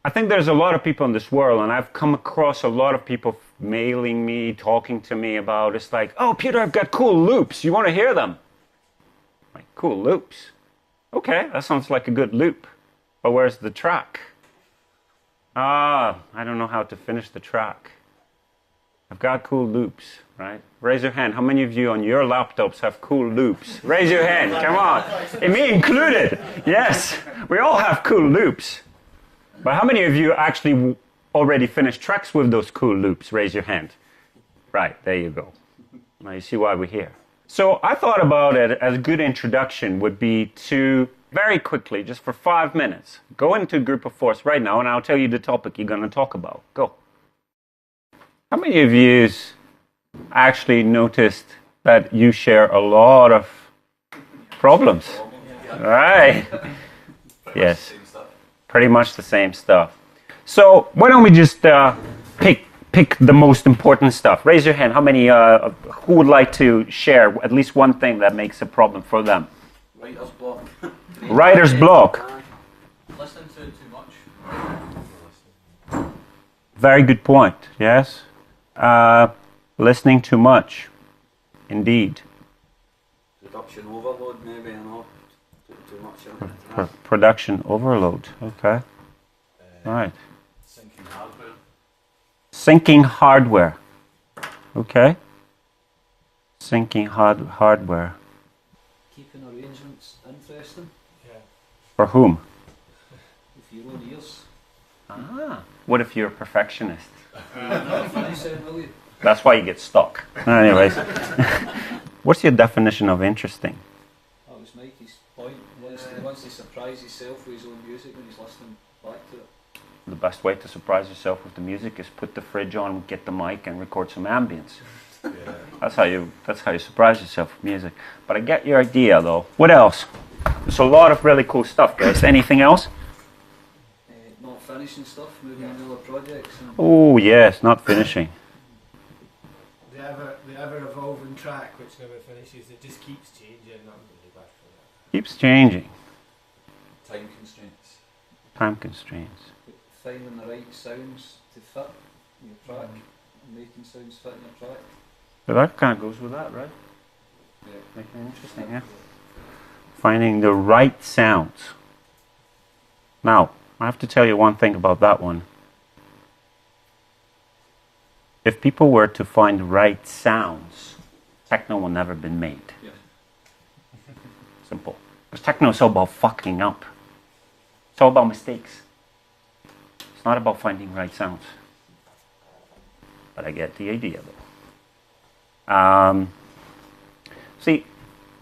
I think there's a lot of people in this world, and I've come across a lot of people mailing me, talking to me about, it's like, oh, Peter, I've got cool loops. You want to hear them? Like, cool loops. Okay, that sounds like a good loop. But where's the track? Ah, I don't know how to finish the track. I've got cool loops, right? Raise your hand. How many of you on your laptops have cool loops? Raise your hand, come on. And me included. Yes, we all have cool loops. But how many of you actually already finished tracks with those cool loops? Raise your hand. Right, there you go. Now you see why we're here. So I thought about it as a good introduction would be to very quickly, just for 5 minutes, go into a group of fours right now and I'll tell you the topic you're going to talk about. Go. How many of you actually noticed that you share a lot of problems? Right. Yes. Pretty much the same stuff. So why don't we just pick the most important stuff? Raise your hand. How many who would like to share at least one thing that makes a problem for them? Writer's block. Writer's block. Listening to it too much. Very good point. Yes. Listening too much. Indeed. Production overload, maybe, and all. Too much. Production overload. Okay. Right. Syncing hardware. Syncing hardware. Okay. Syncing hardware. Keeping arrangements interesting. Yeah. For whom? With your own ears. Ah. What if you're a perfectionist? Will you? That's why you get stuck. Anyways. What's your definition of interesting? That was Mikey's point. Once he surprises himself with his own music when he's listening back to it. The best way to surprise yourself with the music is put the fridge on, get the mic, and record some ambience. Yeah. That's how you surprise yourself with music. But I get your idea, though. What else? There's a lot of really cool stuff, guys. Anything else? Not finishing stuff, moving on other projects. Oh yes, not finishing. The ever evolving track which never finishes. It just keeps changing. Nothing really back for that. Keeps changing. Time constraints. Time constraints. Finding the right sounds to fit your track, and making sounds fit in your track. But that kind of goes with that, right? Yeah. Making it interesting, yeah. Finding the right sounds. Now, I have to tell you one thing about that one. If people were to find the right sounds, techno will never been made. Yeah. Simple. Because techno is all about fucking up. It's all about mistakes. It's not about finding right sounds. But I get the idea, though. See,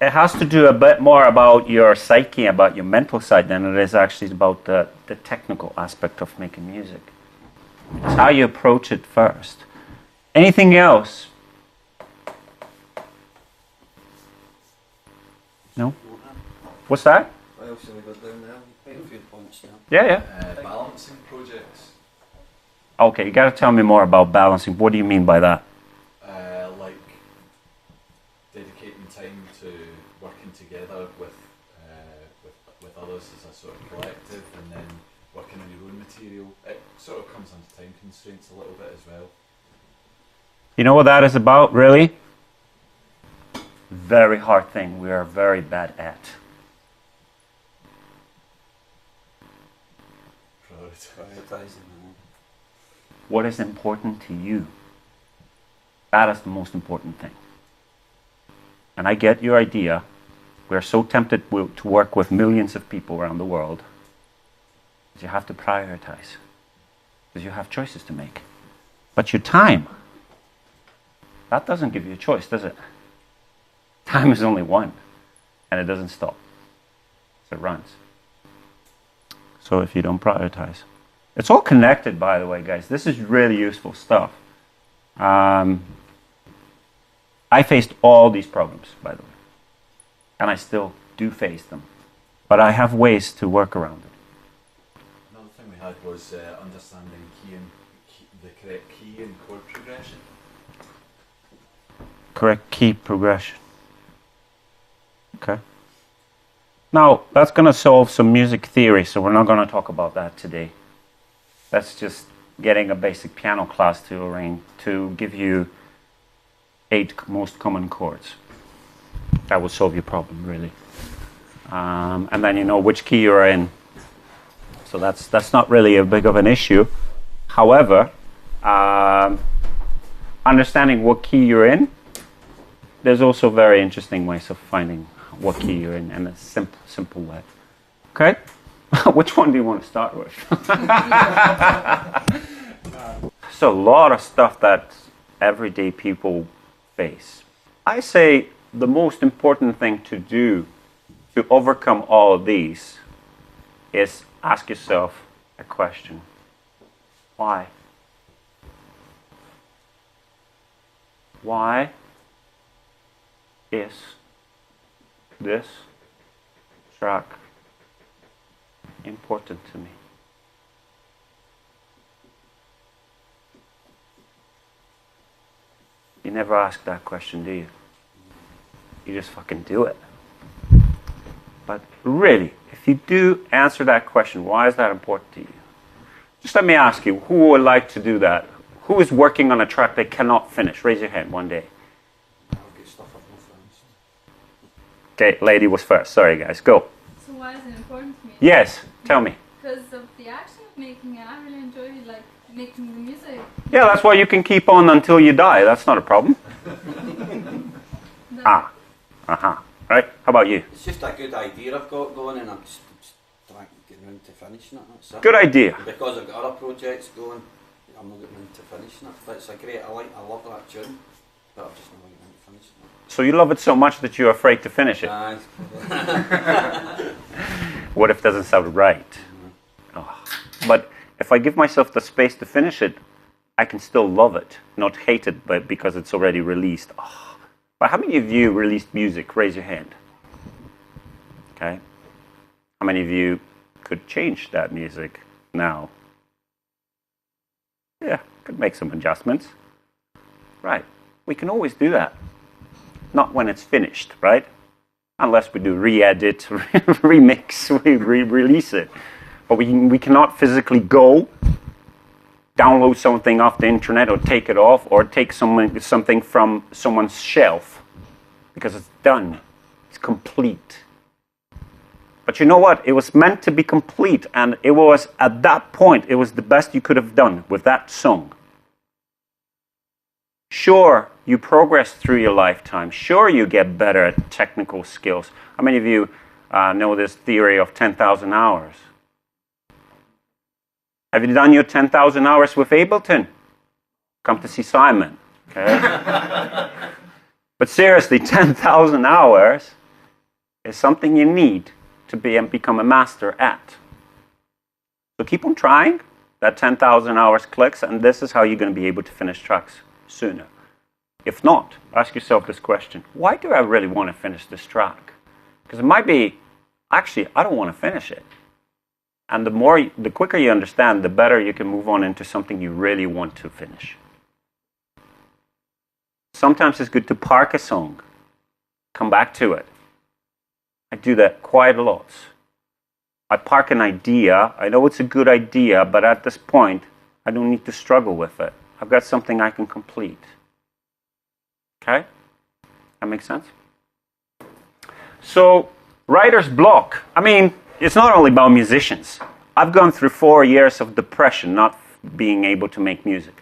it has to do a bit more about your psyche, about your mental side, than it is actually about the technical aspect of making music. It's how you approach it first. Anything else? No? What's that? What else have we got down there? Quite a few points down. Yeah. Balancing projects. Okay, you got to tell me more about balancing. What do you mean by that? Like dedicating time to working together with others as a sort of collective, and then working on your own material. It sort of comes under time constraints a little bit as well. You know what that is about, really? Very hard thing we are very bad at. Prioritizing. What is important to you? That is the most important thing. And I get your idea. We're so tempted to work with millions of people around the world. You have to prioritize. Because you have choices to make. But your time, that doesn't give you a choice, does it? Time is only one. And it doesn't stop. So it runs. So if you don't prioritize. It's all connected, by the way, guys. This is really useful stuff. I faced all these problems, by the way. And I still do face them. But I have ways to work around it. Another thing we had was understanding the correct key and chord progression. Correct key progression. Okay. Now, that's going to solve some music theory, so we're not going to talk about that today. That's just getting a basic piano class to arrange to give you 8 most common chords. That will solve your problem, really. And then you know which key you're in. So that's not really a big of an issue. However, understanding what key you're in, there's also very interesting ways of finding what key you're in a simple way. Okay? Which one do you want to start with? So a lot of stuff that everyday people face. I say the most important thing to do to overcome all of these is ask yourself a question. Why? Why is this track important to me? You never ask that question, do you? You just fucking do it. But really, if you do answer that question, why is that important to you? Just let me ask you, who would like to do that? Who is working on a track they cannot finish? Raise your hand one day. I'll get stuff I've not finished. Okay, lady was first. Sorry, guys. Go. So why is it important to me? Yes, tell me. Because of the action of making it. I really enjoy like making the music. Yeah, that's why you can keep on until you die. That's not a problem. Right? How about you? It's just a good idea I've got going, and I'm just trying to get round to finishing it. That's it. Good idea. And because I've got other projects going, I'm not getting into finishing it. But it's a great. I love that tune, but I'm just not getting into finishing it. So you love it so much that you're afraid to finish it. What if it doesn't sound right? Oh. But if I give myself the space to finish it, I can still love it, not hate it, but because it's already released. Oh. But how many of you released music? Raise your hand. Okay. How many of you could change that music now? Yeah, could make some adjustments. Right. We can always do that. Not when it's finished, right? Unless we do re-edit, remix, re-release it. But we cannot physically go download something off the internet or take it off or take something from someone's shelf because it's done. It's complete. But you know what? It was meant to be complete, and it was, at that point, it was the best you could have done with that song. Sure, you progress through your lifetime. Sure, you get better at technical skills. How many of you know this theory of 10,000 hours? Have you done your 10,000 hours with Ableton? Come to see Simon. Okay? But seriously, 10,000 hours is something you need to become a master at. So keep on trying. That 10,000 hours clicks, and this is how you're going to be able to finish tracks sooner. If not, ask yourself this question. Why do I really want to finish this track? Because it might be, actually, I don't want to finish it. And the quicker you understand, the better you can move on into something you really want to finish. Sometimes it's good to park a song, come back to it. I do that quite a lot. I park an idea. I know it's a good idea, but at this point, I don't need to struggle with it. I've got something I can complete. Okay? That makes sense? So, writer's block. I mean, it's not only about musicians. I've gone through 4 years of depression, not being able to make music.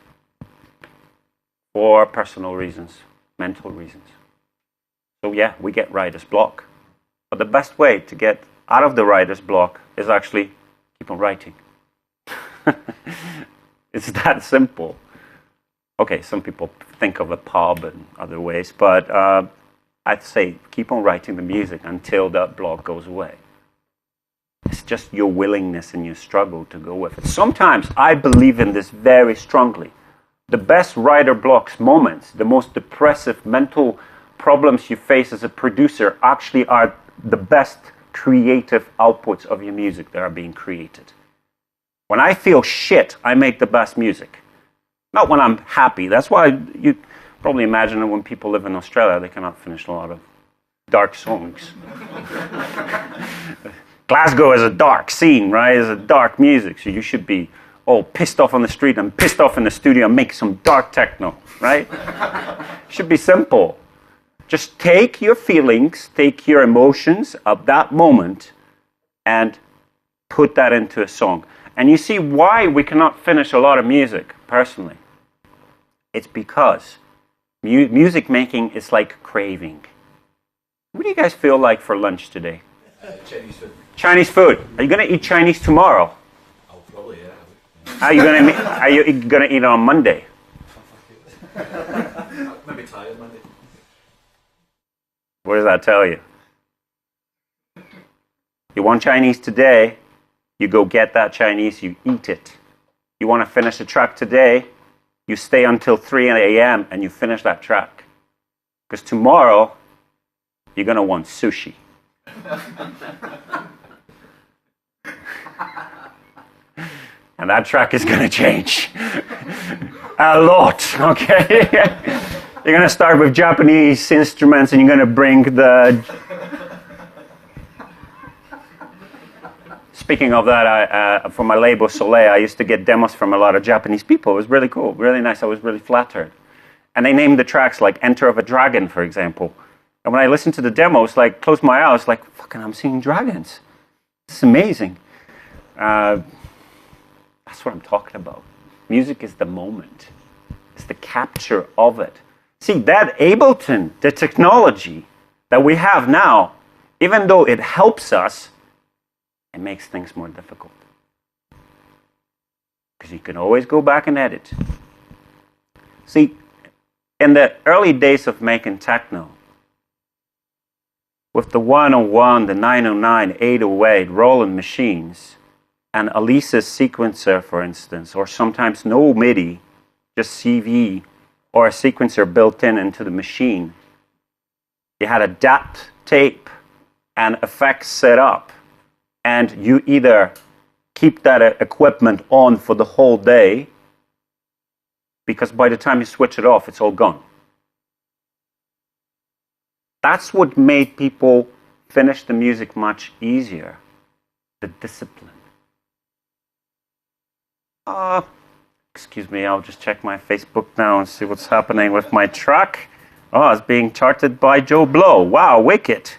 For personal reasons, mental reasons. So yeah, we get writer's block. But the best way to get out of the writer's block is actually keep on writing. It's that simple. Okay, some people think of a pub and other ways, but I'd say keep on writing the music until that block goes away. It's just your willingness and your struggle to go with it. Sometimes I believe in this very strongly. The best writer blocks moments, the most depressive mental problems you face as a producer actually are the best creative outputs of your music that are being created. When I feel shit, I make the best music. Not when I'm happy. That's why you probably imagine that when people live in Australia, they cannot finish a lot of dark songs. Glasgow is a dark scene, right? It's a dark music, so you should be all pissed off on the street and pissed off in the studio and make some dark techno, right? Should be simple. Just take your feelings, take your emotions of that moment and put that into a song. And you see why we cannot finish a lot of music, personally. It's because music making is like craving. What do you guys feel like for lunch today? Chinese food. Chinese food. Are you going to eat Chinese tomorrow? I'll probably, yeah. Are you going to eat on Monday? Maybe tired Monday. What does that tell you? You want Chinese today, you go get that Chinese, you eat it. You want to finish a track today, you stay until 3 a.m. and you finish that track. Because tomorrow, you're going to want sushi. And that track is going to change. A lot, okay? You're going to start with Japanese instruments and you're going to bring the... Speaking of that, for my label Soleil, I used to get demos from a lot of Japanese people. It was really cool, really nice. I was really flattered. And they named the tracks like Enter of a Dragon, for example. And when I listened to the demos, like, closed my eyes, like, fucking, I'm seeing dragons. It's amazing. That's what I'm talking about. Music is the moment. It's the capture of it. See, that Ableton, the technology that we have now, even though it helps us, it makes things more difficult. Because you can always go back and edit. See, in the early days of making techno, with the 101, the 909, 808 Roland machines, and Elisa's sequencer, for instance, or sometimes no MIDI, just CV, or a sequencer built into the machine. You had a DAT tape and effects set up, and you either keep that equipment on for the whole day, because by the time you switch it off, it's all gone. That's what made people finish the music much easier, the discipline. Excuse me, I'll just check my Facebook now and see what's happening with my track. Oh, it's being charted by Joe Blow. Wow, wicked.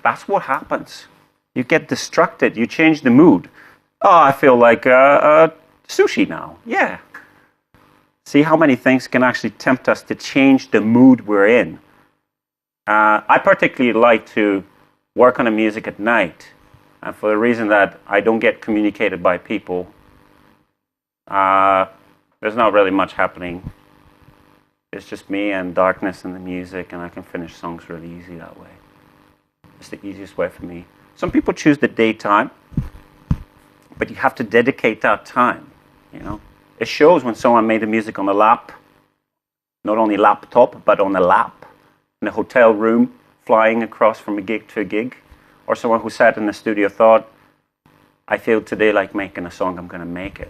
That's what happens. You get distracted, you change the mood. Oh, I feel like sushi now. Yeah. See how many things can actually tempt us to change the mood we're in. I particularly like to work on the music at night. And for the reason that I don't get communicated by people, there's not really much happening. It's just me and darkness and the music, and I can finish songs really easy that way. It's the easiest way for me. Some people choose the daytime, but you have to dedicate that time, you know. It shows when someone made the music on the lap, not only laptop, but on the lap, in a hotel room, flying across from a gig to a gig. Or someone who sat in the studio thought, I feel today like making a song, I'm going to make it.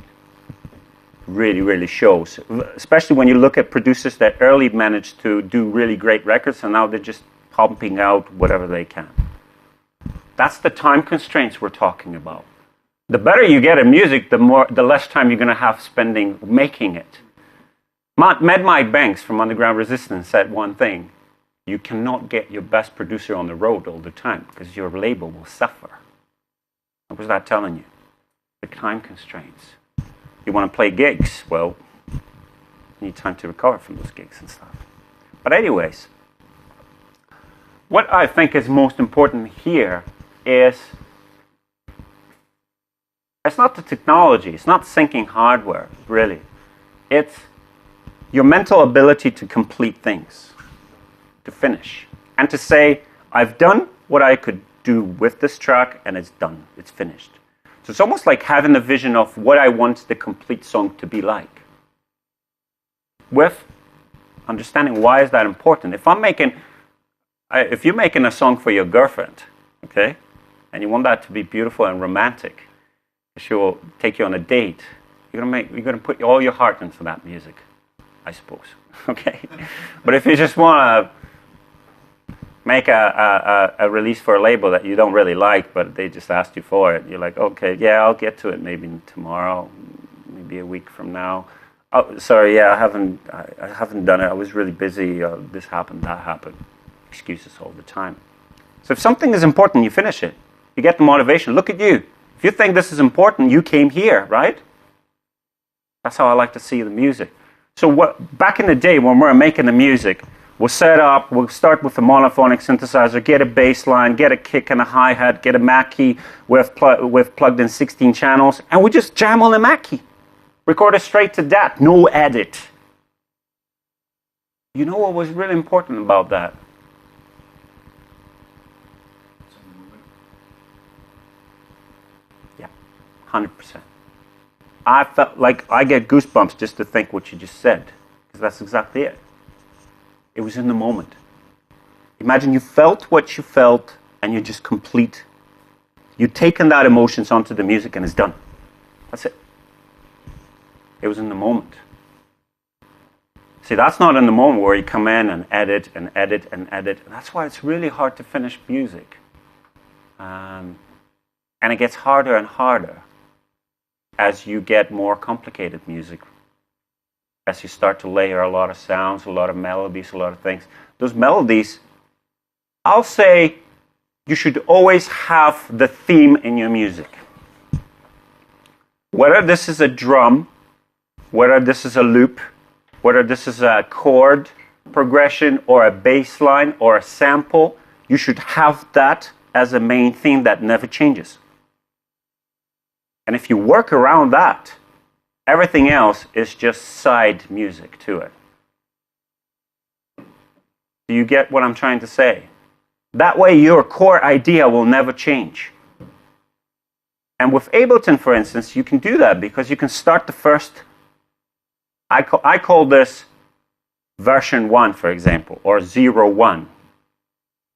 Really, really shows. Especially when you look at producers that early managed to do really great records, and now they're just pumping out whatever they can. That's the time constraints we're talking about. The better you get at music, the less time you're going to have spending making it. Mad Mike Banks from Underground Resistance said one thing. You cannot get your best producer on the road all the time because your label will suffer. What was that telling you? The time constraints. You want to play gigs? Well, you need time to recover from those gigs and stuff. But anyways, what I think is most important here is it's not the technology, it's not syncing hardware, really. It's your mental ability to complete things, to finish, and to say, I've done what I could do with this track, and it's done, it's finished. So it's almost like having a vision of what I want the complete song to be like. With understanding why is that important. If you're making a song for your girlfriend, okay, and you want that to be beautiful and romantic, she will take you on a date, you're gonna put all your heart into that music, I suppose. Okay? But if you just wanna make a release for a label that you don't really like, but they just asked you for it. You're like, okay, yeah, I'll get to it maybe tomorrow, maybe a week from now. Oh, sorry, yeah, I haven't done it. I was really busy. This happened, that happened. Excuses all the time. So if something is important, you finish it. You get the motivation. Look at you. If you think this is important, you came here, right? That's how I like to see the music. So back in the day when we were making the music, we'll set up, we'll start with a monophonic synthesizer, get a bass line, get a kick and a hi-hat, get a Mac key with plugged in 16 channels, and we just jam on the Mac key. Record it straight to that, no edit. You know what was really important about that? Yeah, 100%. I felt like I get goosebumps just to think what you just said, because that's exactly it. It was in the moment. Imagine you felt what you felt, and you're just complete. You've taken that emotions onto the music, and it's done. That's it. It was in the moment. See, that's not in the moment where you come in and edit and edit and edit. That's why it's really hard to finish music. And it gets harder and harder as you get more complicated music. As you start to layer a lot of sounds, a lot of melodies, a lot of things. Those melodies, I'll say you should always have the theme in your music. Whether this is a drum, whether this is a loop, whether this is a chord progression or a bass line or a sample, you should have that as a main theme that never changes. And if you work around that, everything else is just side music to it. Do you get what I'm trying to say? That way your core idea will never change. And with Ableton, for instance, you can do that because you can start the first, I call this version 1, for example, or 01,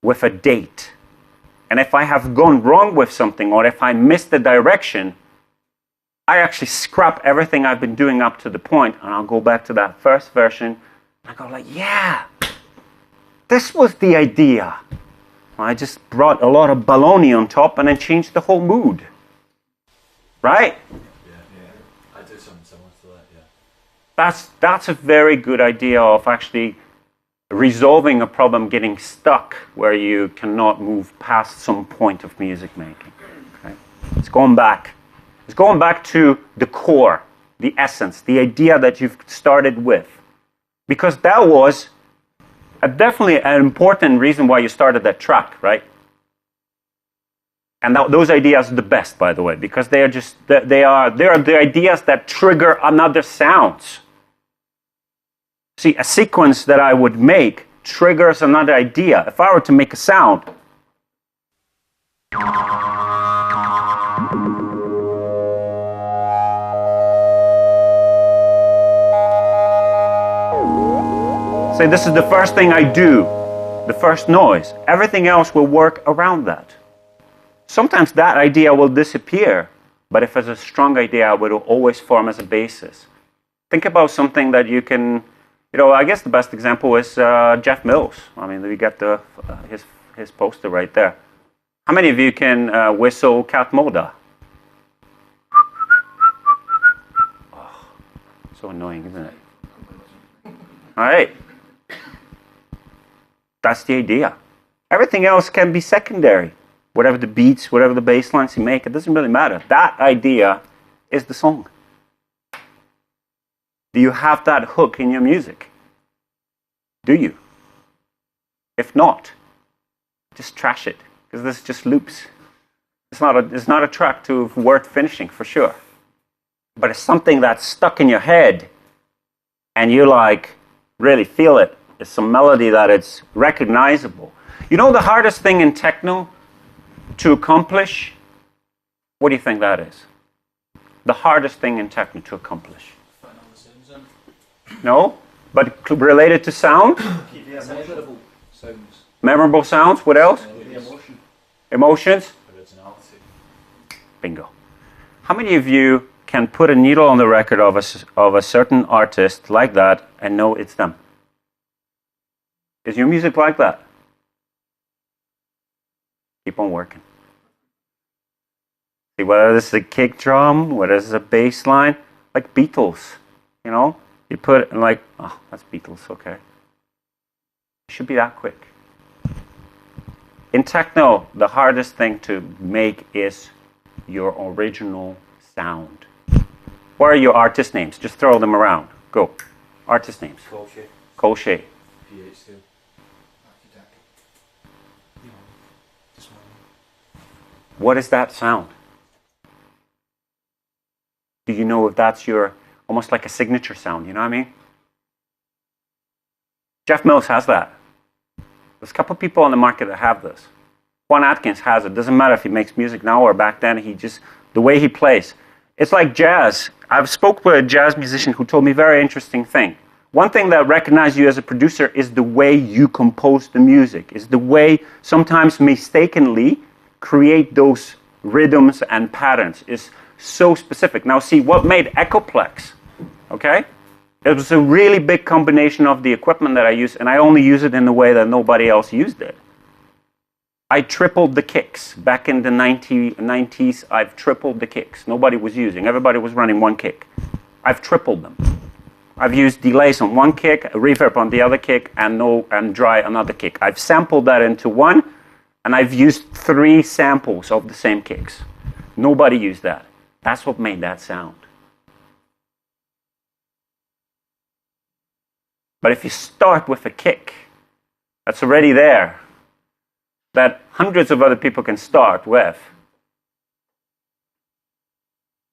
with a date. And if I have gone wrong with something, or if I missed the direction, I actually scrap everything I've been doing up to the point, and I'll go back to that first version, and I go like, yeah, this was the idea. I just brought a lot of baloney on top and then changed the whole mood. Right? Yeah. I do something similar to that, yeah. That's a very good idea of actually resolving a problem getting stuck where you cannot move past some point of music making. Okay? It's going back. It's going back to the core, the essence, the idea that you've started with. Because that was definitely an important reason why you started that track, right? And those ideas are the best, by the way, because they are the ideas that trigger another sounds. See, a sequence that I would make triggers another idea. If I were to make a sound, say this is the first thing I do, the first noise. Everything else will work around that. Sometimes that idea will disappear, but if it's a strong idea, it will always form as a basis. Think about something that you can, I guess the best example is Jeff Mills. I mean, we got his poster right there. How many of you can whistle Cat Moda? Oh, so annoying, isn't it? All right. That's the idea. Everything else can be secondary. Whatever the beats, whatever the bass lines you make, it doesn't really matter. That idea is the song. Do you have that hook in your music? Do you? If not, just trash it, because this just loops. It's not a track worth finishing, for sure. But it's something that's stuck in your head, and you really feel it. It's some melody that it's recognizable. You know the hardest thing in techno to accomplish? What do you think that is? The hardest thing in techno to accomplish? No? But related to sound? Memorable sounds. Memorable sounds? What else? Emotion. Emotions? Originality. Bingo. How many of you can put a needle on the record of a certain artist like that and know it's them? Is your music like that? Keep on working. See, whether this is a kick drum, whether this is a bass line, like Beatles, you know? You put it in like, oh, that's Beatles, okay. It should be that quick. In techno, the hardest thing to make is your original sound. What are your artist names? Just throw them around. Go. Artist names. Colshay. Colshay. PH scale. Architect. You know, this one. What is that sound? Do you know if that's your, almost like a signature sound, you know what I mean? Jeff Mills has that. There's a couple of people on the market that have this. Juan Atkins has it. Doesn't matter if he makes music now or back then. He just, the way he plays. It's like jazz. I've spoke with a jazz musician who told me a very interesting thing. One thing that recognizes you as a producer is the way you compose the music. Is the way, sometimes mistakenly, create those rhythms and patterns. Is so specific. Now see, what made Echoplex, okay? It was a really big combination of the equipment that I use, and I only use it in a way that nobody else used it. I tripled the kicks. Back in the 90s, I've tripled the kicks. Nobody was using. Everybody was running one kick. I've tripled them. I've used delays on one kick, a reverb on the other kick, and dry another kick. I've sampled that into one, and I've used 3 samples of the same kicks. Nobody used that. That's what made that sound. But if you start with a kick that's already there, that hundreds of other people can start with,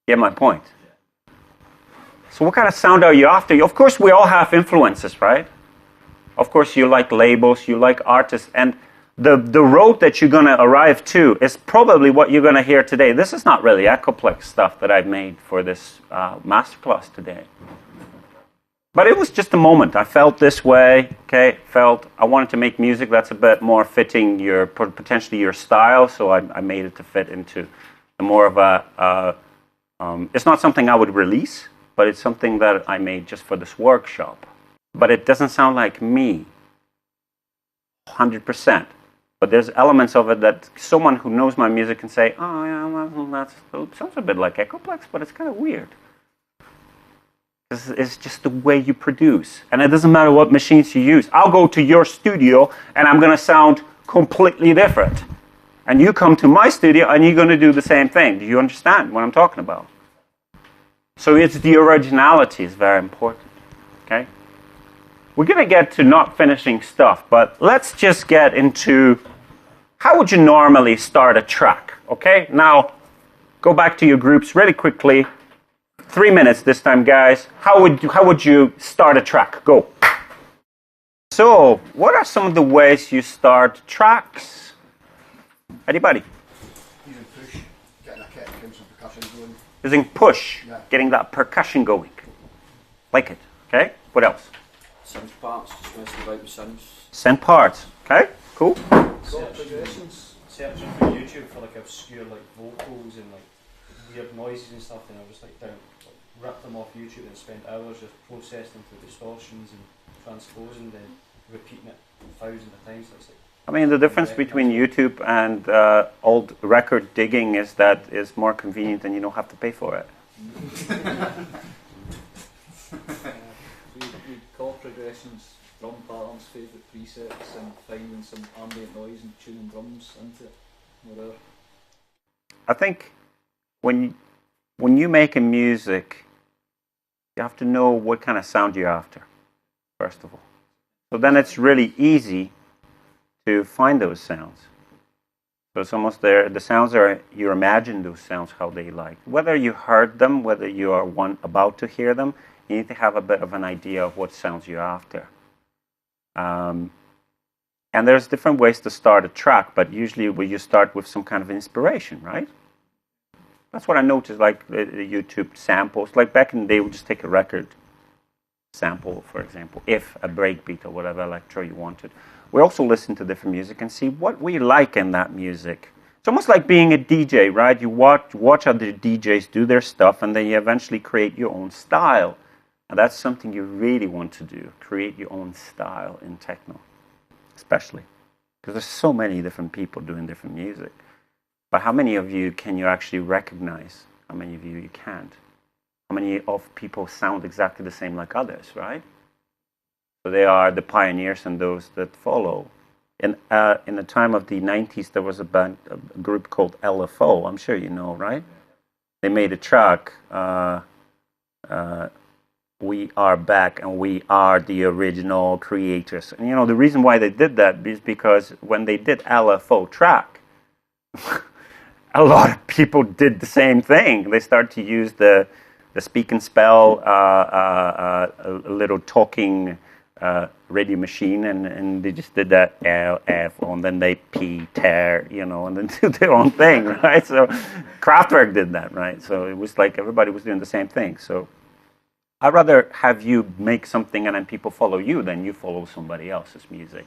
get my point? So what kind of sound are you after? Of course, we all have influences, right? Of course, you like labels, you like artists, and the road that you're going to arrive to is probably what you're going to hear today. This is not really Echoplex stuff that I've made for this masterclass today. But it was just a moment. I felt this way, okay? I wanted to make music that's a bit more fitting potentially your style, so I made it to fit into more of a, it's not something I would release, but it's something that I made just for this workshop. But it doesn't sound like me, 100%. But there's elements of it that someone who knows my music can say, oh yeah, well, that sounds a bit like Echoplex, but it's kind of weird. It's just the way you produce. And it doesn't matter what machines you use. I'll go to your studio and I'm going to sound completely different. And you come to my studio and you're going to do the same thing. Do you understand what I'm talking about? So it's the originality is very important. Okay? We're going to get to not finishing stuff, but let's just get into how would you normally start a track? Okay? Now, go back to your groups really quickly. 3 minutes this time, guys. How would you start a track? Go. So, what are some of the ways you start tracks? Anybody? Using push, getting a kick and some percussion going. Using push, Yeah. getting that percussion going. Like it. Okay? What else? Synth parts, just messing about with synths. Synth parts. Okay? Cool. Searching for YouTube for like obscure like vocals and like weird noises and stuff, and I was like rip them off YouTube and spent hours just processing through distortions and transposing, then repeating it thousands of times. So it's like, I mean, the difference between YouTube and old record digging is that it's more convenient and you don't have to pay for it. we chord progressions, drum patterns, favourite presets, and finding some ambient noise and tuning drums into it. Whatever. I think when you make a music, you have to know what kind of sound you're after, first of all. So then it's really easy to find those sounds. So it's almost there. The sounds are, you imagine those sounds how they like. Whether you heard them, whether you are about to hear them, you need to have a bit of an idea of what sounds you're after. And there's different ways to start a track, but usually you start with some kind of inspiration, right? That's what I noticed, like the YouTube samples. Like back in the day, we just take a record sample, for example, if a breakbeat or whatever electro you wanted. We also listen to different music and see what we like in that music. It's almost like being a DJ, right? You watch other DJs do their stuff, and then you eventually create your own style. And that's something you really want to do, create your own style in techno, especially. because there's so many different people doing different music. But how many of you can you actually recognize? How many of you can't? How many of people sound exactly the same like others, right? So they are the pioneers and those that follow. In the time of the 90s, there was a group called LFO. I'm sure you know, right? They made a track, We Are Back, and we are the original creators. And you know, the reason why they did that is because when they did LFO track, a lot of people did the same thing. They started to use the speak and spell, a little talking radio machine, and they just did that L, F, and then they P, tear, you know, and then do their own thing, right? So Kraftwerk did that, right? So it was like everybody was doing the same thing. So I'd rather have you make something and then people follow you than you follow somebody else's music.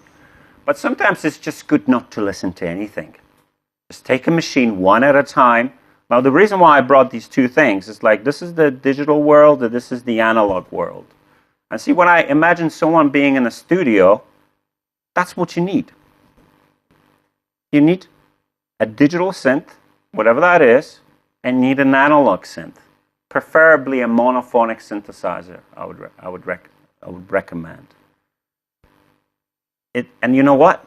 But sometimes it's just good not to listen to anything. Just take a machine one at a time. Now, the reason why I brought these two things is like, this is the digital world and this is the analog world. And see, when I imagine someone being in a studio, that's what you need. You need a digital synth, whatever that is, and need an analog synth. Preferably a monophonic synthesizer, I would recommend. And you know what?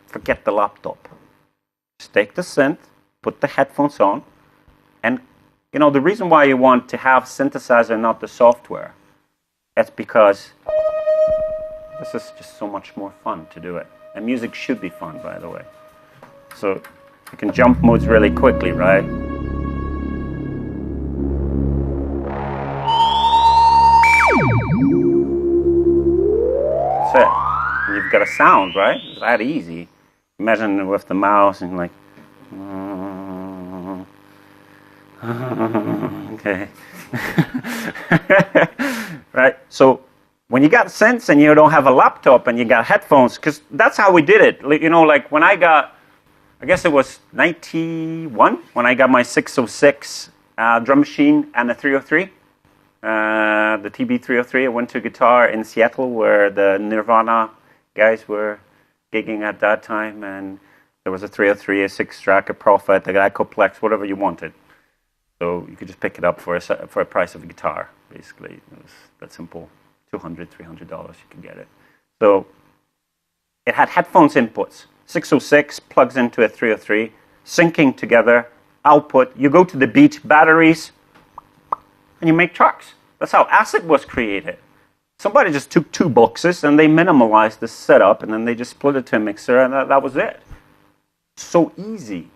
Forget the laptop. Just take the synth, put the headphones on, and you know, the reason why you want to have synthesizer, not the software, that's because this is just so much more fun to do it. And music should be fun, by the way. So you can jump modes really quickly, right? That's it. And you've got a sound, right? It's that easy. Imagine with the mouse and like, okay. Right? So when you got synths and you don't have a laptop and you got headphones, because that's how we did it. You know, like when I guess it was 91 when I got my 606 drum machine and the 303. The TB303. I went to Guitar in Seattle where the Nirvana guys were gigging at that time, and there was a 303, a 6-track, a Prophet, a Echoplex, whatever you wanted. So you could just pick it up for a price of a guitar, basically. It was that simple. $200, $300 you can get it. So it had headphones inputs. 606 plugs into a 303, syncing together, output. You go to the beach, batteries, and you make tracks. That's how Acid was created. Somebody just took 2 boxes and they minimalized the setup, and then they just split it to a mixer, and that was it. So easy,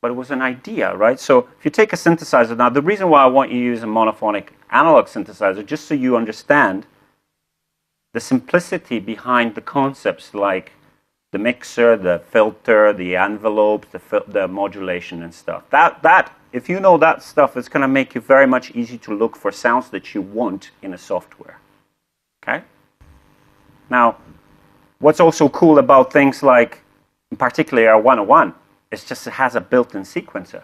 but it was an idea, right? So if you take a synthesizer, now the reason why I want you to use a monophonic analog synthesizer, just so you understand the simplicity behind the concepts like the mixer, the filter, the envelope, the modulation and stuff. That if you know that stuff, it's going to make you very much easy to look for sounds that you want in a software. Okay? Now, what's also cool about things like, particularly our 101, is just it has a built-in sequencer.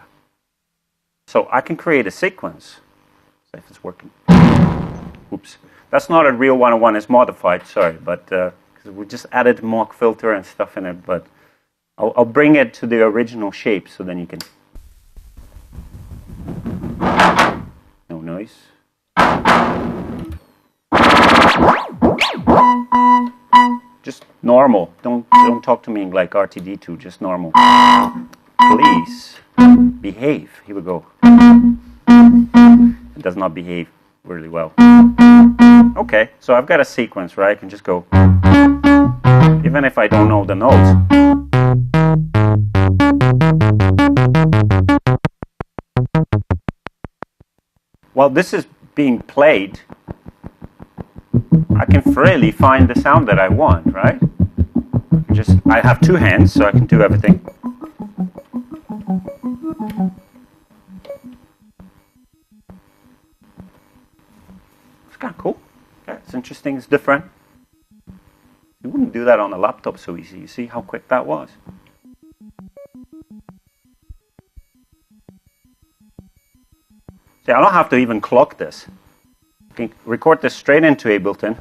So I can create a sequence. See if it's working. Oops. That's not a real 101, it's modified, sorry, but because we just added mock filter and stuff in it, but I'll bring it to the original shape so then you can... No noise. Just normal. Don't talk to me like RTD2, just normal. Please behave. Here we go. It does not behave really well. Okay, so I've got a sequence, right? I can just go, even if I don't know the notes. While this is being played, I can freely find the sound that I want, right? I have 2 hands, so I can do everything. It's kind of cool. Yeah, it's interesting, it's different. You wouldn't do that on a laptop so easy. You see how quick that was? See, I don't have to even clock this. I can record this straight into Ableton.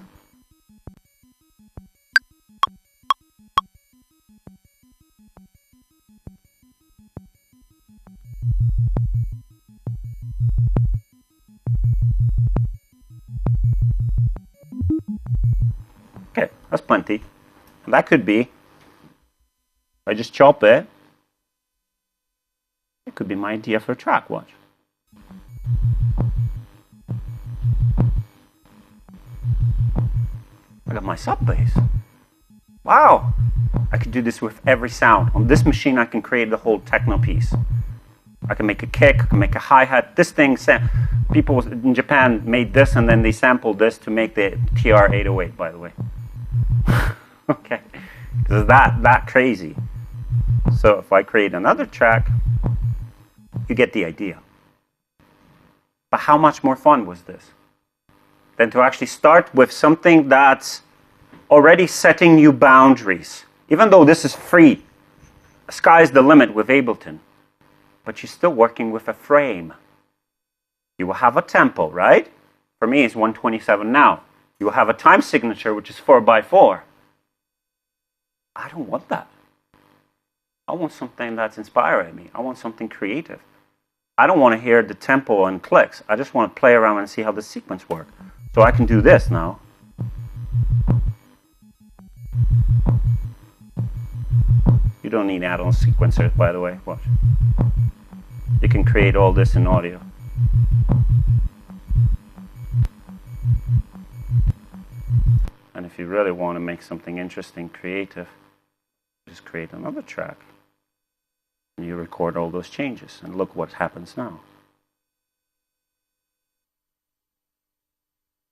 plenty. And that could be, if I just chop it, it could be my idea for a track. Watch. I got my sub bass. Wow! I could do this with every sound. On this machine, I can create the whole techno piece. I can make a kick, I can make a hi-hat. This thing, people in Japan made this and then they sampled this to make the TR-808, by the way. Okay, because that crazy. So if I create another track, you get the idea. But how much more fun was this than to actually start with something that's already setting you boundaries? Even though this is free, sky's the limit with Ableton, but you're still working with a frame. You will have a tempo, right? For me, it's 127 now. You will have a time signature, which is 4x4. I don't want that. I want something that's inspiring me. I want something creative. I don't want to hear the tempo and clicks. I just want to play around and see how the sequence works. So I can do this now. You don't need add-on sequencers, by the way. Watch. You can create all this in audio. And if you really want to make something interesting, creative, just create another track. And you record all those changes. And look what happens now.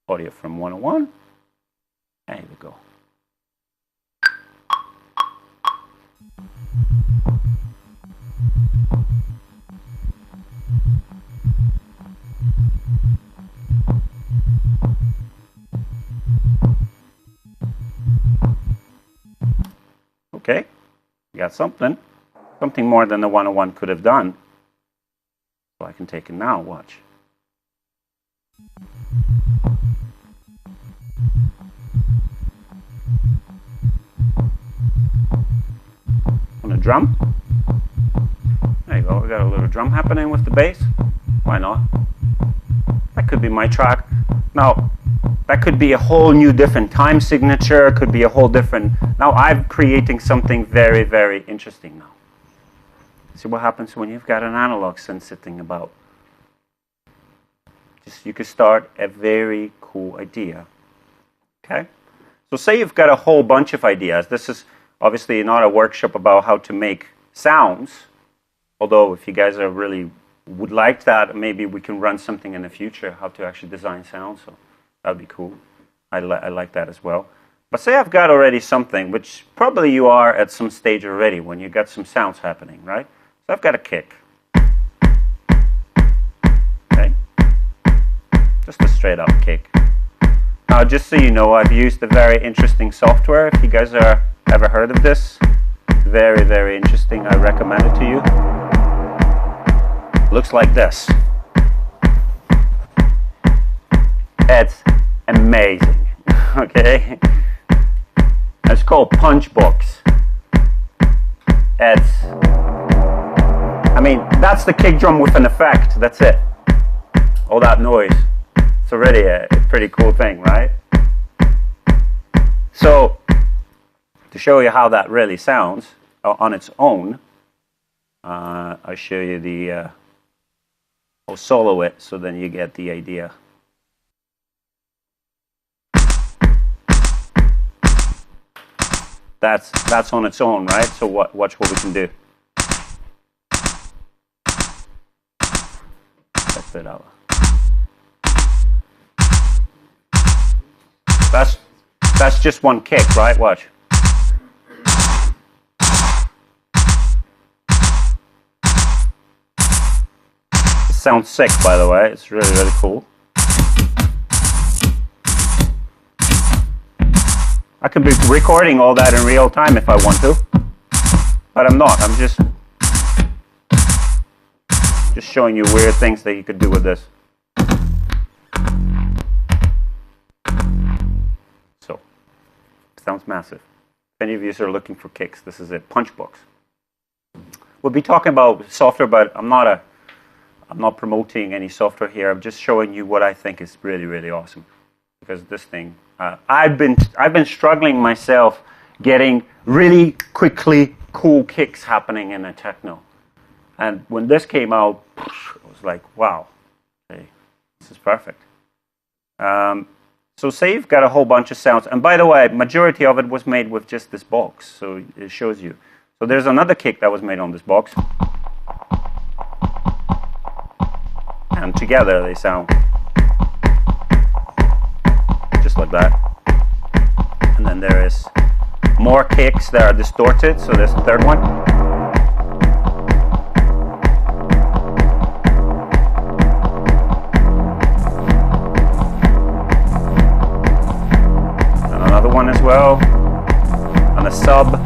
Audio from 101. There we go. Okay, you got something more than the 101 could have done. So I can take it now, watch. On a drum. There you go, we got a little drum happening with the bass. Why not? That could be my track. Now, that could be a whole new different time signature, could be a whole different... Now I'm creating something very, very interesting now. See what happens when you've got an analog synth sitting about. Just, you could start a very cool idea. Okay? So say you've got a whole bunch of ideas. This is obviously not a workshop about how to make sounds. Although if you guys are really would like that, maybe we can run something in the future, how to actually design sounds. So that would be cool. I like that as well. But say I've got already something, which probably you are at some stage already when you got some sounds happening, right? So I've got a kick. Okay? Just a straight up kick. Now, just so you know, I've used a very interesting software. If you guys are ever heard of this, very, very interesting. I recommend it to you. Looks like this. It's amazing. Okay? It's called Punchbox. I mean, that's the kick drum with an effect. That's it. All that noise. It's already a pretty cool thing, right? So, to show you how that really sounds on its own, I'll show you the... I'll solo it so then you get the idea. That's on its own, right? So watch what we can do. Check that out. That's just one kick, right? Watch. It sounds sick, by the way. It's really, really cool. I could be recording all that in real time if I want to, but I'm not. I'm just showing you weird things that you could do with this. So, it sounds massive. If any of you are looking for kicks, this is it. Punchbox. We'll be talking about software, but I'm not promoting any software here. I'm just showing you what I think is really, really awesome. because this thing, I've been struggling myself getting really quickly cool kicks happening in a techno. And when this came out, it was like, wow, okay, this is perfect. So say you've got a whole bunch of sounds. And by the way, majority of it was made with just this box. So it shows you. So there's another kick that was made on this box. And together they sound just like that. And then there is more kicks that are distorted. So there's the third one. And another one as well. And a sub.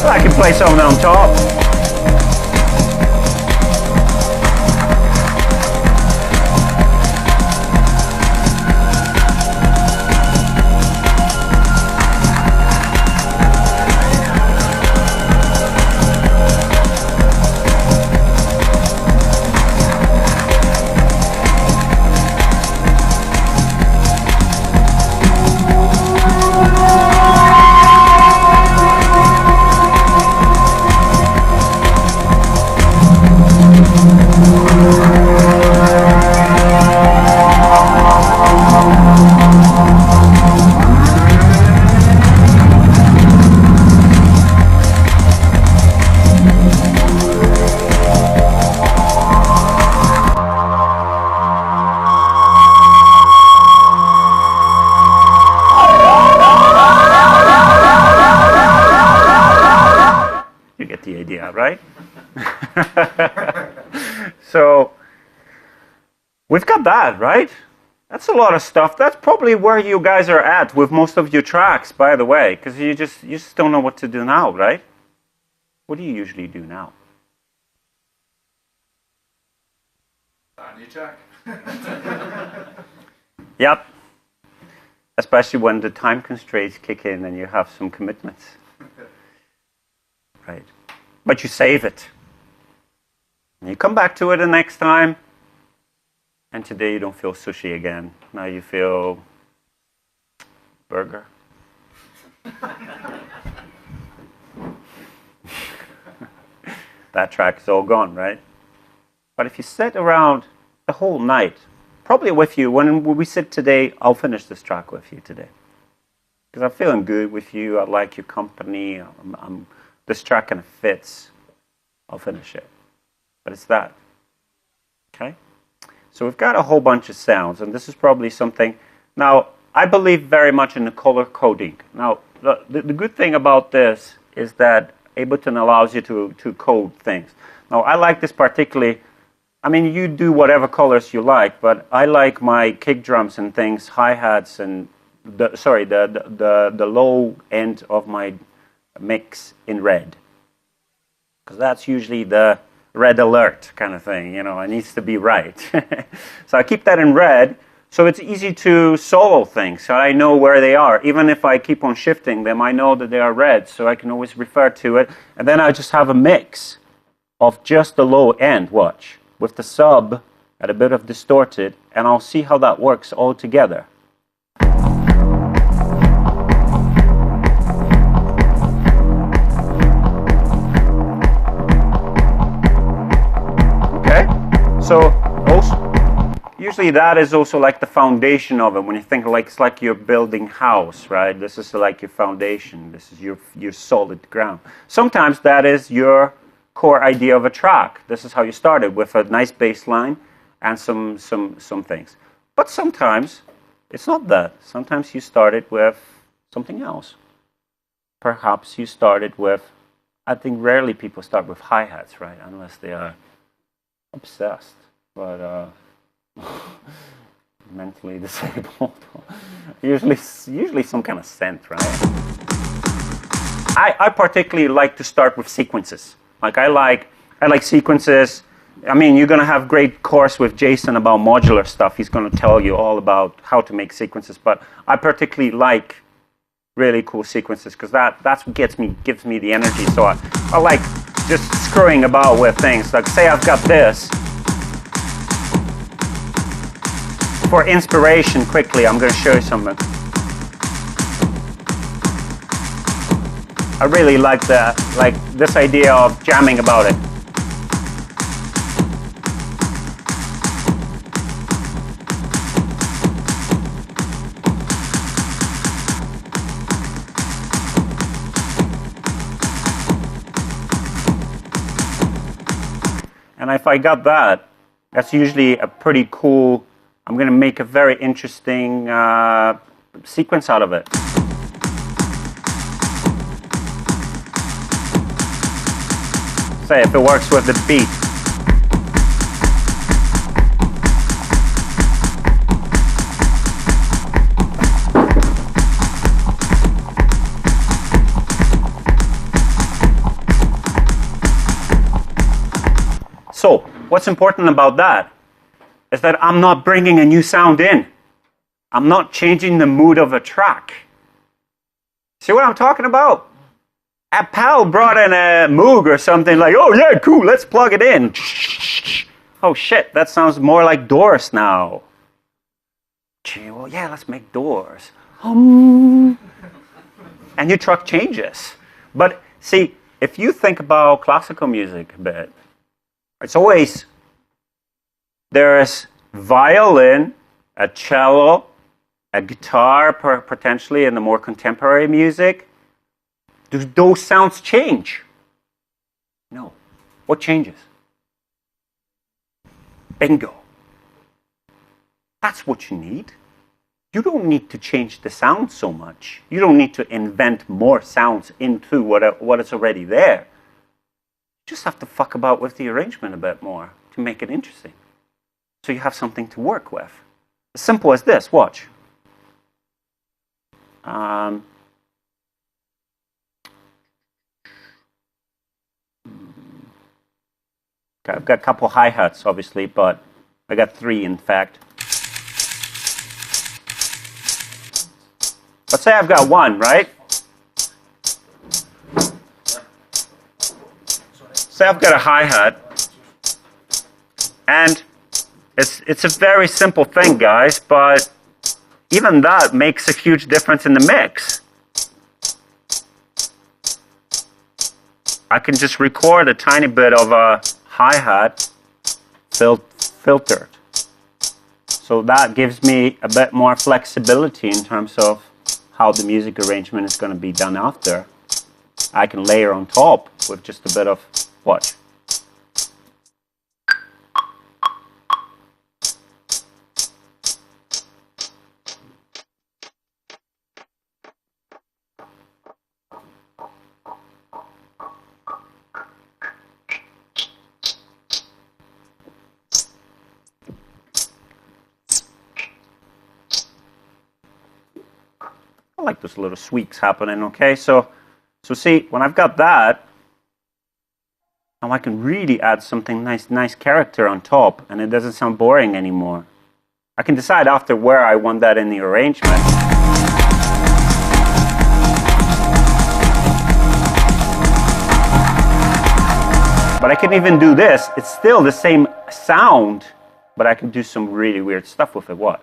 I can play something on top. You get the idea, right? So we've got that, right? That's a lot of stuff. That's probably where you guys are at with most of your tracks, by the way, because you just don't know what to do now, right? What do you usually do now? Start a new track. Yep. Especially when the time constraints kick in and you have some commitments. Right. But you save it. And you come back to it the next time. And today you don't feel sushi again. Now you feel burger. That track is all gone, right? But if you sit around the whole night, probably with you, when we sit today, I'll finish this track with you today. Because I'm feeling good with you. I like your company. This track kind of fits. I'll finish it. But it's that. Okay? So we've got a whole bunch of sounds, and this is probably something. Now, I believe very much in the color coding. Now, the good thing about this is that Ableton allows you to code things. Now, I like this particularly. I mean, you do whatever colors you like, but I like my kick drums and things, hi-hats, and the low end of my mix in red, because that's usually the red alert kind of thing, you know, it needs to be right. So I keep that in red, so it's easy to solo things, so I know where they are. Even if I keep on shifting them, I know that they are red, so I can always refer to it. And then I just have a mix of just the low end, watch, with the sub at a bit of distorted, and I'll see how that works all together. So also, usually that is also like the foundation of it. When you think like it's like you're building house, right? This is like your foundation. This is your solid ground. Sometimes that is your core idea of a track. This is how you started, with a nice bass line and some things. But sometimes it's not that. Sometimes you started with something else. Perhaps you started with, I think rarely people start with hi-hats, right? Unless they are obsessed. But mentally disabled. usually some kind of synth, right? I particularly like to start with sequences. Like I like sequences. I mean, you're gonna have great course with Jason about modular stuff. He's gonna tell you all about how to make sequences. But I particularly like really cool sequences because that's what gives me the energy. So I like just screwing about with things. Like say I've got this. For inspiration, quickly, I'm going to show you something. I really like this idea of jamming about it. And if I got that, that's usually a pretty cool. I'm going to make a very interesting sequence out of it. Say if it works with the beat. So, what's important about that is that I'm not bringing a new sound in. I'm not changing the mood of a track. See what I'm talking about? A pal brought in a Moog or something like, oh yeah, cool, let's plug it in. Oh shit, that sounds more like Doors now. Gee, well yeah, let's make Doors. And your truck changes. But see, if you think about classical music a bit, it's always, there's violin, a cello, a guitar potentially in the more contemporary music. Do those sounds change? No. What changes? Bingo. That's what you need. You don't need to change the sound so much. You don't need to invent more sounds into what is already there. You just have to fuck about with the arrangement a bit more to make it interesting. So you have something to work with. As simple as this, watch. Okay, I've got a couple hi-hats, obviously, but I got 3, in fact. Let's say I've got 1, right? Say I've got a hi-hat, and it's a very simple thing, guys, but even that makes a huge difference in the mix. I can just record a tiny bit of a hi-hat filtered. So that gives me a bit more flexibility in terms of how the music arrangement is going to be done after. I can layer on top with just a bit of, watch. I like those little sweeps happening, okay? So see, when I've got that, now I can really add something nice character on top, and it doesn't sound boring anymore. I can decide after where I want that in the arrangement. But I can even do this. It's still the same sound, but I can do some really weird stuff with it. What?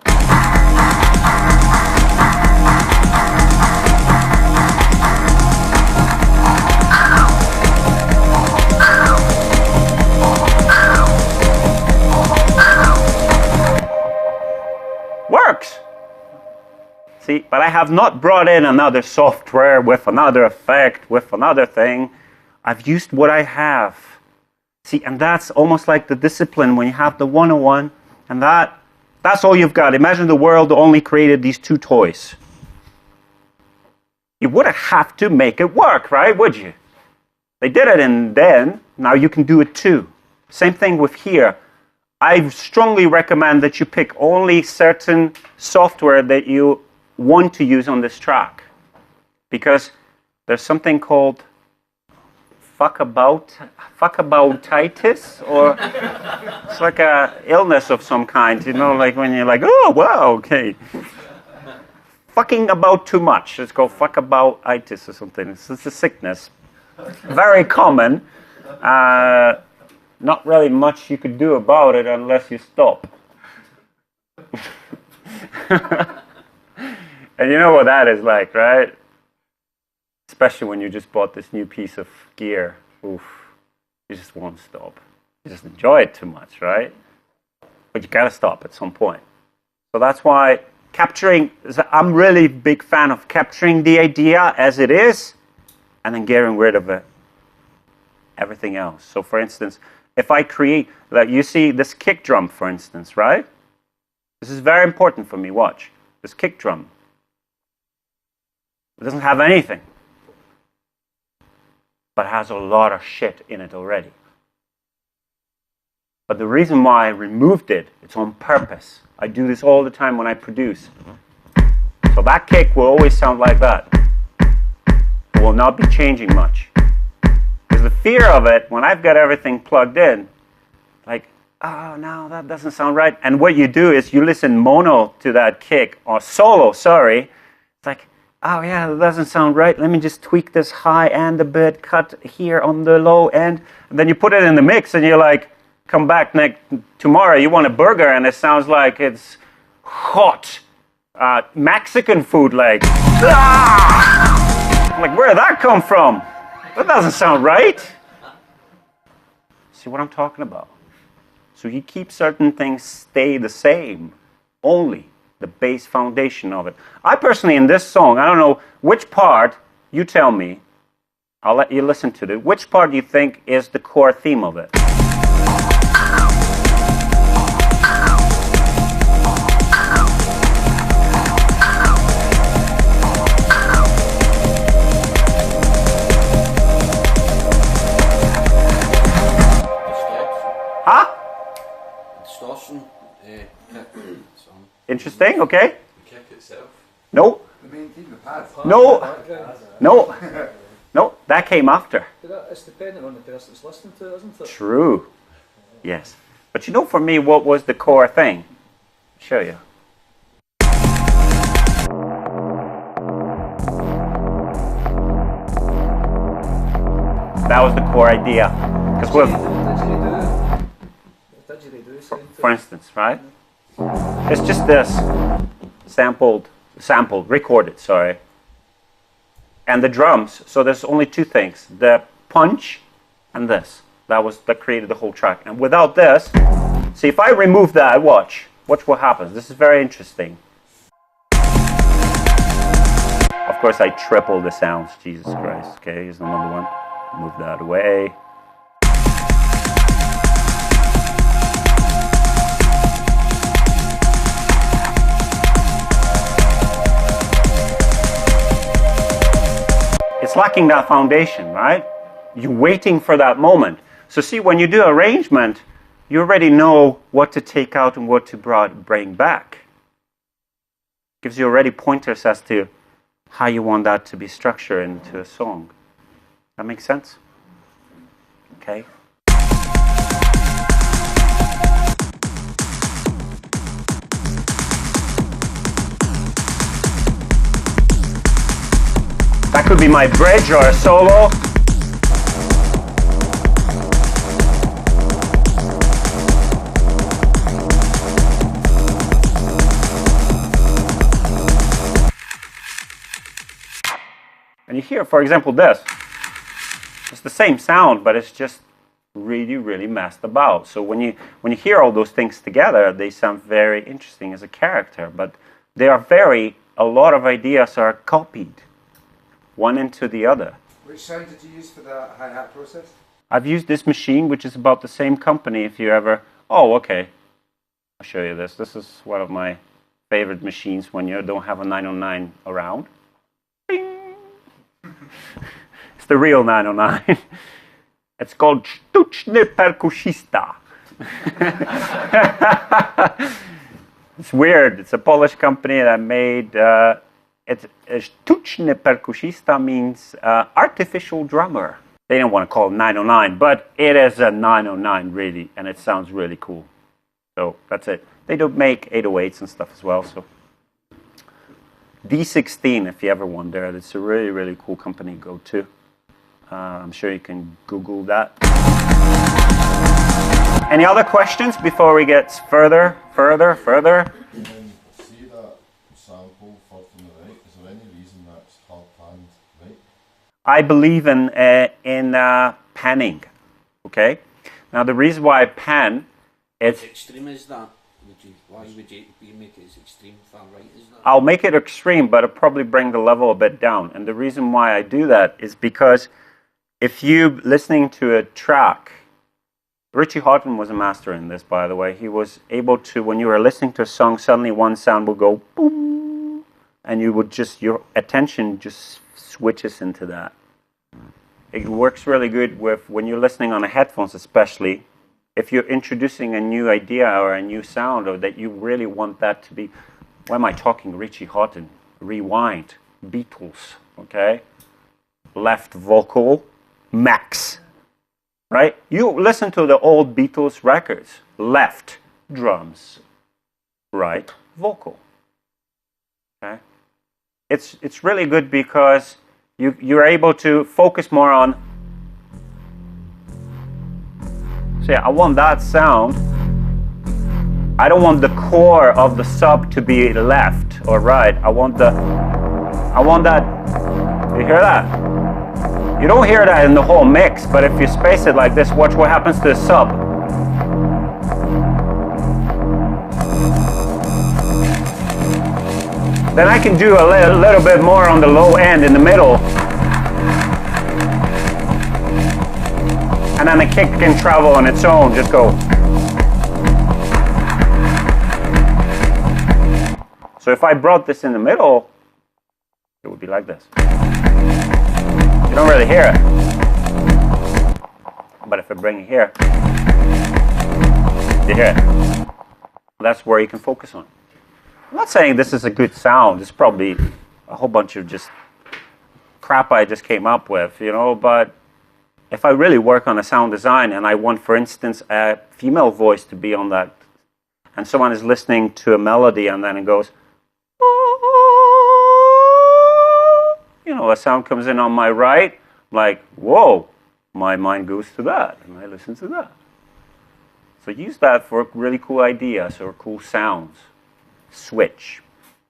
See, but I have not brought in another software with another effect, with another thing. I've used what I have. See, and that's almost like the discipline when you have the 101, and that's all you've got. Imagine the world only created these two toys. You would have to make it work, right? Would you? They did it and then, now you can do it too. Same thing with here. I strongly recommend that you pick only certain software that you want to use on this track. Because there's something called fuckaboutitis, or it's like a illness of some kind, you know, like when you're like, oh, wow, okay. Fucking about too much. It's called fuckaboutitis or something. It's a sickness. Very common. Not really much you could do about it unless you stop. And you know what that is like, right? Especially when you just bought this new piece of gear. Oof. You just won't stop. You just enjoy it too much, right? But you gotta stop at some point. So that's why I'm really big fan of capturing the idea as it is and then getting rid of it. Everything else. So for instance, if I create, like you see this kick drum, for instance, right? This is very important for me. Watch. This kick drum. It doesn't have anything, but has a lot of shit in it already. But the reason why I removed it, it's on purpose. I do this all the time when I produce. So that kick will always sound like that. It will not be changing much. Because the fear of it, when I've got everything plugged in, like, oh, no, that doesn't sound right. And what you do is you listen mono to that kick, or solo, sorry. It's like, oh, yeah, that doesn't sound right. Let me just tweak this high end a bit, cut here on the low end. And then you put it in the mix and you're like, come back tomorrow, you want a burger and it sounds like it's hot. Mexican food, like, ah! Like, where did that come from? That doesn't sound right. See what I'm talking about? So you keep certain things stay the same, only the base foundation of it. I personally, in this song, I don't know which part, you tell me, I'll let you listen to it, which part do you think is the core theme of it? Huh? Distortion. Interesting, okay? The kick itself. No. The main theme, the pad. No. No. No, that came after. It's dependent on the person that's listening to it, isn't it? True. Yes. But you know, for me, what was the core thing? I'll show you. That was the core idea. Because we've, for instance, right? It's just this sampled, recorded, sorry. And the drums, so there's only two things, the punch and this. That created the whole track. And without this, see, if I remove that, watch what happens. This is very interesting. Of course, I triple the sounds, Jesus Christ. Okay, here's another one. Move that away. It's lacking that foundation, right? You're waiting for that moment. So see, when you do arrangement, you already know what to take out and what to bring back. Gives you already pointers as to how you want that to be structured into a song. That makes sense? Okay. That could be my bridge or a solo. And you hear, for example, this. It's the same sound, but it's just really, really messed about. So when you hear all those things together, they sound very interesting as a character, but they are very a lot of ideas are copied one into the other. Which sound did you use for the hi-hat process? I've used this machine, which is about the same company. If you ever... Oh, okay. I'll show you this. This is one of my favorite machines when you don't have a 909 around. Bing! It's the real 909. It's called Sztuczny Perkusista. It's weird. It's a Polish company that made... Sztuczny Perkusista means artificial drummer. They didn't want to call it 909, but it is a 909 really, and it sounds really cool. So that's it. They do make 808s and stuff as well. So D16, if you ever wonder, it's a really, really cool company to go to. I'm sure you can Google that. Any other questions before we get further? See that sample from the right, is there any reason that's hard panned right? I believe in panning. Okay. Now the reason why I pan, it's How extreme is that? Why would you make it as extreme far right as that? I'll make it extreme, but it'll probably bring the level a bit down. And the reason why I do that is because if you listening to a track, Richie Houghton was a master in this, by the way. He was able to, when you were listening to a song, suddenly one sound would go boom, and you would just, your attention just switches into that. It works really good with, when you're listening on a headphones especially, if you're introducing a new idea or a new sound, or that you really want that to be, why am I talking Richie Houghton? Rewind, Beatles, okay? Left vocal, max, right? You listen to the old Beatles records, left drums, right vocal, okay? It's really good because you're able to focus more on. So yeah, I want that sound. I don't want the core of the sub to be left or right. I want that. You hear that? You don't hear that in the whole mix, but if you space it like this, watch what happens to the sub. Then I can do a little bit more on the low end in the middle. And then the kick can travel on its own, just go. So if I brought this in the middle, it would be like this. You don't really hear it. But if I bring it here, you hear it. That's where you can focus on. I'm not saying this is a good sound. It's probably a whole bunch of just crap I just came up with, you know, but if I really work on a sound design and I want, for instance, a female voice to be on that, and someone is listening to a melody and then it goes, you know, a sound comes in on my right, like, whoa, my mind goes to that, and I listen to that. So use that for really cool ideas or cool sounds. Switch.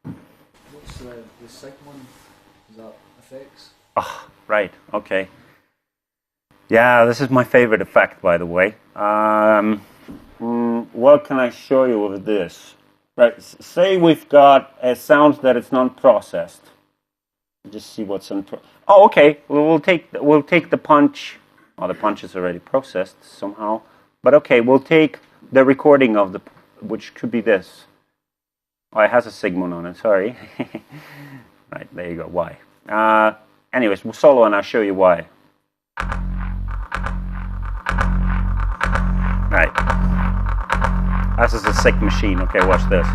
What's the second one? Is that effects? Ah, right, okay. Yeah, this is my favorite effect, by the way. What can I show you with this? Right, say we've got a sound that it's non-processed. Just see what's in. Oh, okay. We'll take the punch. Oh, the punch is already processed somehow. But okay, we'll take the recording of the, which could be this. Oh, it has a Sigmund on it. Sorry. Right, there you go. Why? Anyways, we'll solo and I'll show you why. Right. This is a sick machine. Okay, watch this.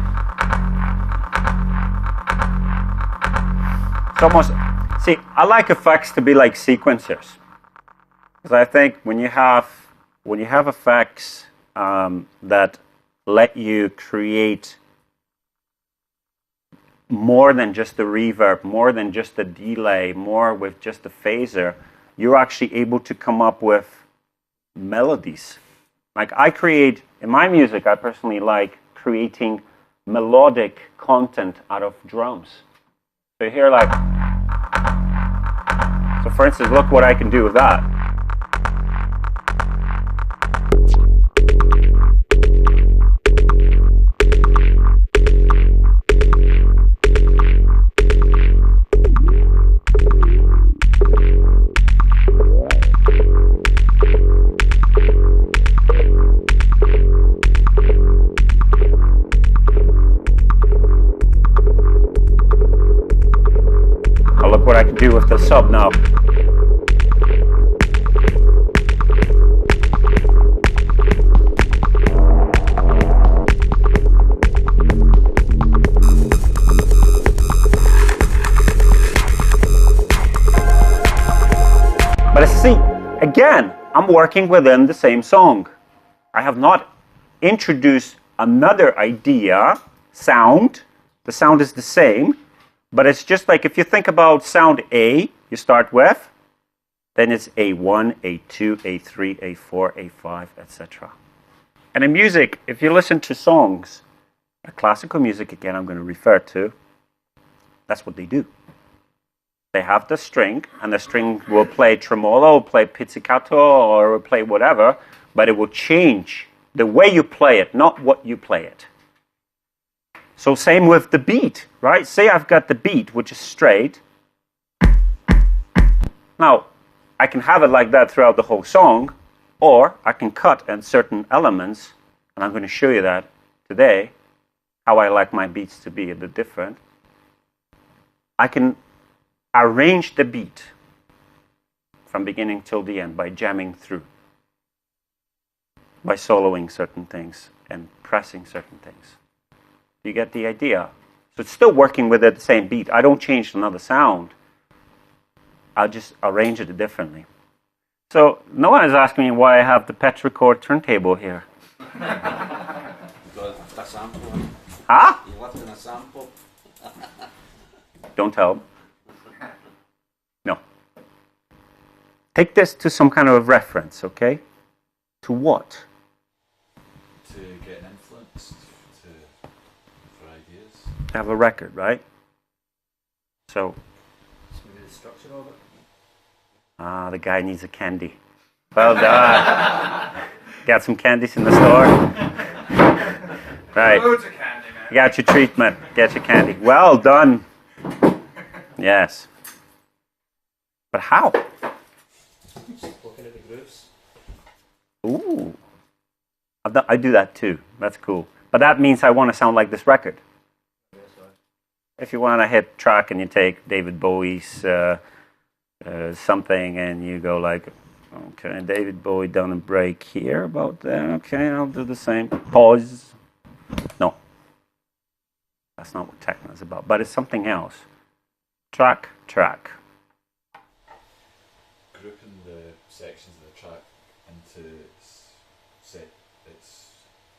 It's almost, see, I like effects to be like sequencers. Because I think when you have effects that let you create more than just the reverb, more than just the delay, more with just the phaser, you're actually able to come up with melodies. Like I create, in my music, I personally like creating melodic content out of drums. So you hear like, so for instance, look what I can do with that. do with the sub now. But see, again, I'm working within the same song. I have not introduced another idea, sound. The sound is the same, but it's just like if you think about sound A, you start with, then it's A1, A2, A3, A4, A5, etc. And in music, if you listen to songs, classical music, again, I'm going to refer to, that's what they do. They have the string, and the string will play tremolo, play pizzicato, or play whatever, but it will change the way you play it, not what you play it. So same with the beat, right? Say I've got the beat, which is straight. Now, I can have it like that throughout the whole song, or I can cut in certain elements, and I'm going to show you that today, how I like my beats to be a bit different. I can arrange the beat from beginning till the end by jamming through, by soloing certain things and pressing certain things. You get the idea? So it's still working with the same beat. I don't change another sound. I'll just arrange it differently. So no one is asking me why I have the Petrichord turntable here. You got a sample. Huh? You left in a sample. Don't tell them. No. Take this to some kind of reference, okay? To what? To get influenced, for ideas. To have a record, right? So, Just maybe the structure of it. the guy needs a candy. Well done. Got some candies in the store? Right. Loads of candy, man. You got your treatment. Get your candy. Well done. Yes. But how? Looking at the grooves. Ooh. I do that too. That's cool. But that means I want to sound like this record. If you want to hit track and you take David Bowie's something and you go like, okay, David Bowie done a break here about that. Okay, I'll do the same. Pause. No. That's not what techno is about. But it's something else. Track. Grouping the sections of the track into its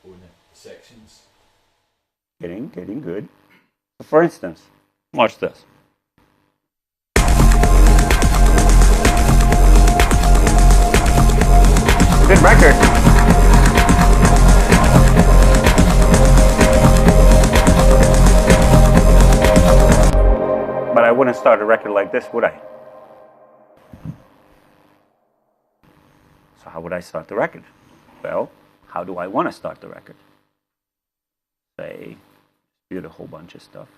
own sections. Getting good. So for instance, watch this. Good record. But I wouldn't start a record like this, would I? So how would I start the record? Well, how do I want to start the record? Say, do a whole bunch of stuff.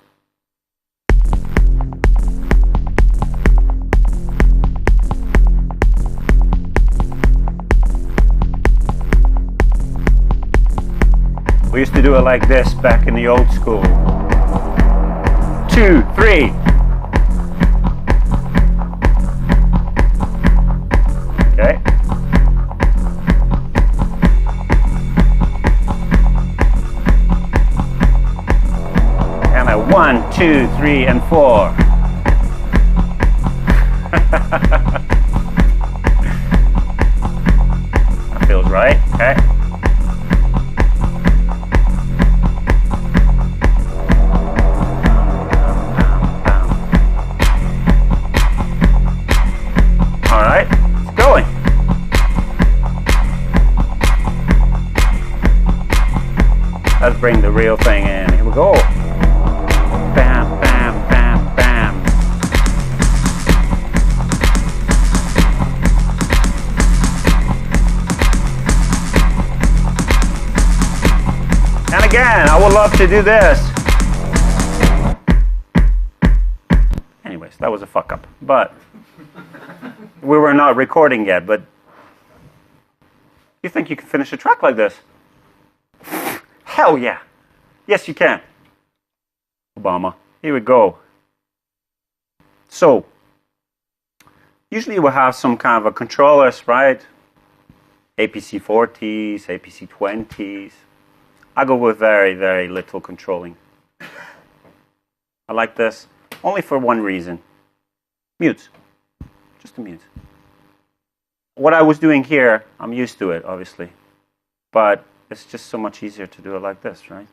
We used to do it like this back in the old school. 2, 3. Okay. And a 1, 2, 3, and 4. That feels right. Okay. All right, it's going. Let's bring the real thing in. Here we go. Bam, bam, bam, bam. And again, I would love to do this. Anyways, that was a fuck up. But we were not recording yet, but you think you can finish a track like this? Hell yeah. Yes, you can. Obama. Here we go. So, Usually we'll have some kind of a controllers, right? APC 40s, APC 20s. I go with very, very little controlling. I like this only for one reason. Mute. Just a mute. What I was doing here, I'm used to it, obviously. But it's just so much easier to do it like this, right?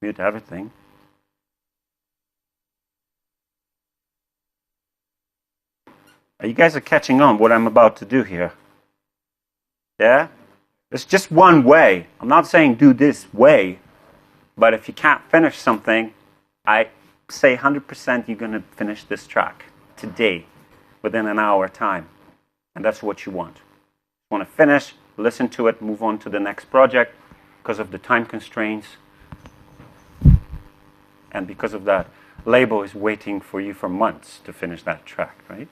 Mute everything. You guys are catching on what I'm about to do here. Yeah? There's just one way. I'm not saying do this way, but if you can't finish something, I say 100% you're going to finish this track today within an hour time. And that's what you want. You want to finish, listen to it, move on to the next project because of the time constraints. And because of that, label is waiting for you for months to finish that track, right?